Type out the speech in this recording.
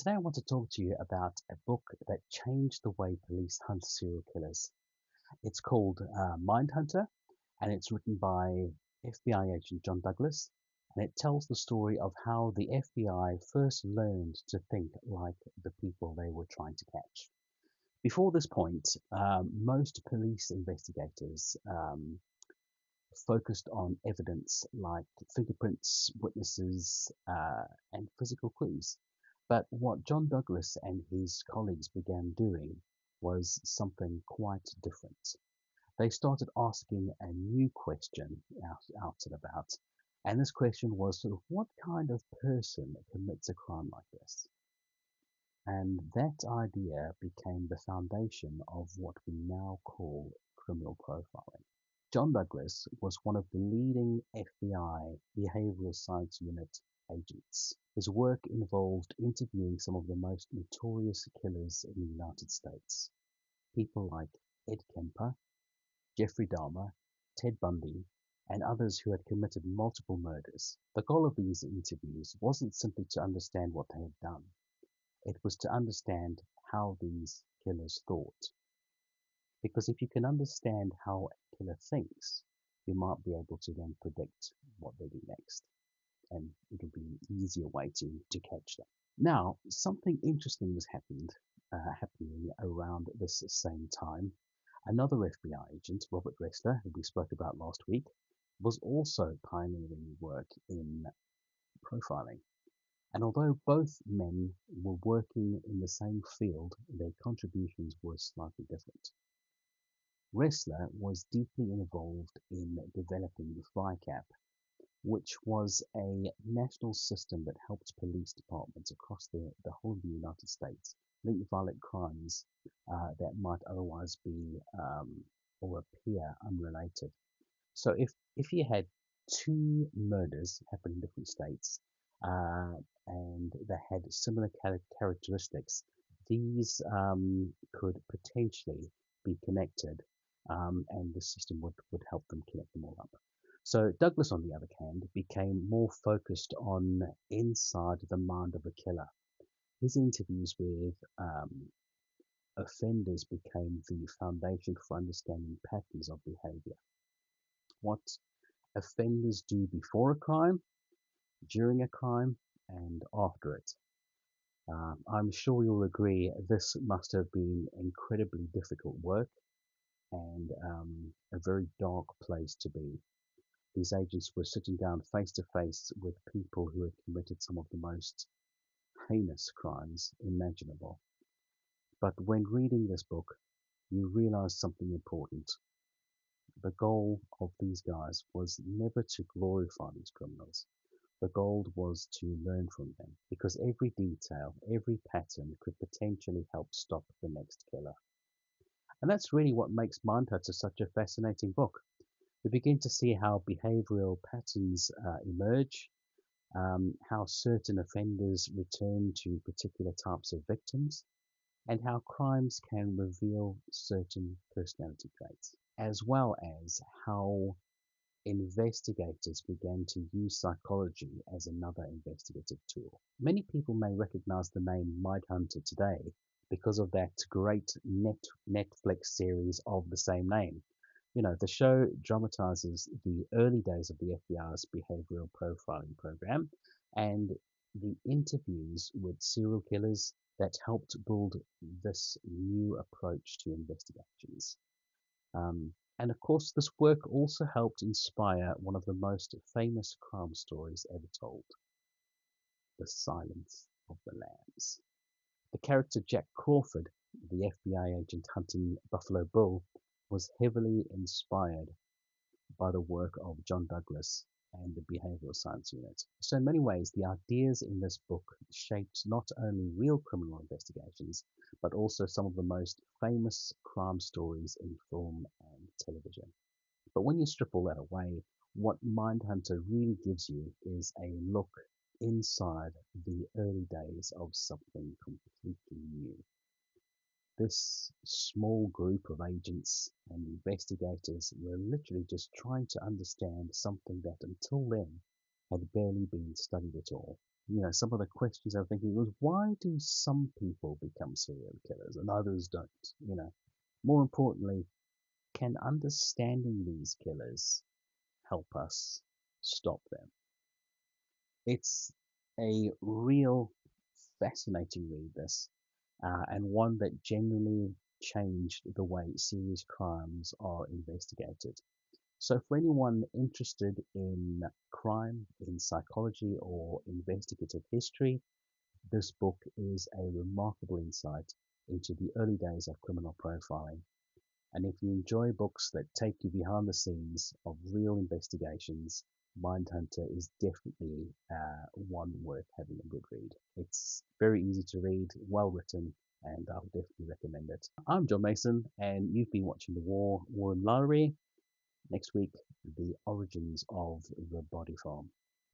Today I want to talk to you about a book that changed the way police hunt serial killers. It's called Mindhunter, and it's written by FBI agent John Douglas, and it tells the story of how the FBI first learned to think like the people they were trying to catch. Before this point, most police investigators focused on evidence like fingerprints, witnesses, and physical clues. But what John Douglas and his colleagues began doing was something quite different. They started asking a new question out and about. And this question was sort of what kind of person commits a crime like this? And that idea became the foundation of what we now call criminal profiling. John Douglas was one of the leading FBI behavioral science unit agents. His work involved interviewing some of the most notorious killers in the United States. People like Ed Kemper, Jeffrey Dahmer, Ted Bundy, and others who had committed multiple murders. The goal of these interviews wasn't simply to understand what they had done. It was to understand how these killers thought. Because if you can understand how a killer thinks, you might be able to then predict what they do next. And it'll be an easier way to catch them. Now, something interesting was happening around this same time. Another FBI agent, Robert Ressler, who we spoke about last week, was also pioneering work in profiling. And although both men were working in the same field, their contributions were slightly different. Ressler was deeply involved in developing FICAP, which was a national system that helped police departments across the whole of the United States link violent crimes that might otherwise be or appear unrelated. So if you had two murders happen in different states and they had similar characteristics, these could potentially be connected, and the system would help them connect them all up. So Douglas, on the other hand, became more focused on inside the mind of a killer. His interviews with offenders became the foundation for understanding patterns of behavior. What offenders do before a crime, during a crime, and after it. I'm sure you'll agree this must have been incredibly difficult work and a very dark place to be. These agents were sitting down face to face with people who had committed some of the most heinous crimes imaginable. But when reading this book, you realize something important. The goal of these guys was never to glorify these criminals. The goal was to learn from them, because every detail, every pattern could potentially help stop the next killer. And that's really what makes Mindhunter such a fascinating book. We begin to see how behavioral patterns emerge, how certain offenders return to particular types of victims, and how crimes can reveal certain personality traits, as well as how investigators began to use psychology as another investigative tool. Many people may recognize the name Mindhunter today because of that great Netflix series of the same name. You know, the show dramatizes the early days of the FBI's behavioral profiling program and the interviews with serial killers that helped build this new approach to investigations. And of course, this work also helped inspire one of the most famous crime stories ever told, The Silence of the Lambs. The character Jack Crawford, the FBI agent hunting Buffalo Bill, was heavily inspired by the work of John Douglas and the Behavioral Science Unit. So in many ways, the ideas in this book shaped not only real criminal investigations, but also some of the most famous crime stories in film and television. But when you strip all that away, what Mindhunter really gives you is a look inside the early days of something completely new. This small group of agents and investigators were literally just trying to understand something that until then had barely been studied at all. Some of the questions I'm thinking was, why do some people become serial killers and others don't? More importantly, can understanding these killers help us stop them? It's a real fascinating read, this, and one that genuinely changed the way serious crimes are investigated. So, for anyone interested in crime, in psychology, or investigative history, this book is a remarkable insight into the early days of criminal profiling. And if you enjoy books that take you behind the scenes of real investigations, Mindhunter is definitely one worth having a good read. It's very easy to read, well written, and I'll definitely recommend it. I'm John Mason, and you've been watching The War in Lowry. Next week, the origins of the body farm.